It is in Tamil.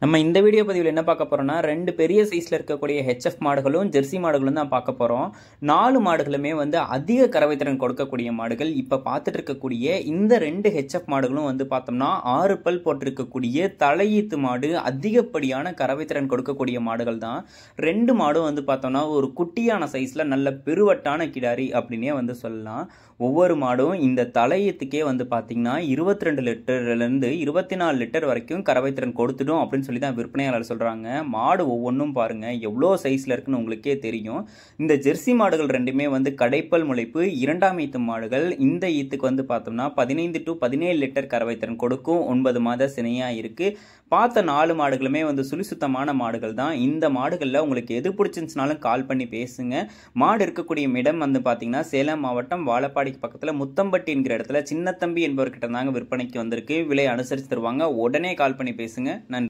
நம்ம இந்த வீடியோ பதிவில் என்ன பார்க்க போறோம்னா ரெண்டு பெரிய சைஸ்ல இருக்கக்கூடிய ஹெச்எஃப் மாடுகளும் ஜெர்சி மாடுகளும் தான் பார்க்க போறோம். 4 மாடுகளுமே அதிக கறவைத்திறன் கொடுக்கக்கூடிய மாடுகள். இப்ப பார்த்துட்டு இருக்கக்கூடிய இந்த ரெண்டு ஹெச்எஃப் மாடுகளும் பார்த்தோம்னா 6 பல் போட்டிருக்கக்கூடிய தலையீத்து மாடு, அதிகப்படியான கறவைத்திறன் கொடுக்கக்கூடிய மாடுகள் தான். ரெண்டு மாடும் பார்த்தோம்னா ஒரு குட்டியான சைஸ்ல நல்ல பெருவட்டான கிடாரி அப்படின்னே சொல்லலாம். ஒவ்வொரு மாடும் இந்த தலையீத்துக்கே பார்த்தீங்கன்னா 22 லிட்டர்ல இருந்து 24 லிட்டர் வரைக்கும் கறவைத்திறன் கொடுத்துடும் அப்படின்னு சொல்லி தான் விற்பனையாளர் சொல்றாங்க. மாடு ஒவ்வொன்றும் பாருங்க எவ்வளோ சைஸ்ல இருக்குன்னு உங்களுக்கே தெரியும். இந்த ஜெர்சி மாடுகள் ரெண்டுமே கடைப்பல் முளைப்பு 2ஆம் ஈத்து மாடுகள். இந்த ஈத்துக்கு பார்த்தோம்னா 15 to 17 லிட்டர் கறவைத்திறன் கொடுக்கும். 9 மாத சினையா இருக்கு. பார்த்த 4 மாடுகளுமே சுழிசுத்தமான மாடுகள் தான். இந்த மாடுகளில் உங்களுக்கு எது பிடிச்சிருந்துச்சுனாலும் கால் பண்ணி பேசுங்க. மாடு இருக்கக்கூடிய இடம் பார்த்தீங்கன்னா சேலம் மாவட்டம் வாழப்பாடிக்கு பக்கத்தில் முத்தம்பட்டி என்கிற இடத்துல சின்னத்தம்பி என்பவர்கிட்ட தாங்க விற்பனைக்கு வந்திருக்கு. விலை அனுசரித்து தருவாங்க. உடனே கால் பண்ணி பேசுங்க. நன்றி.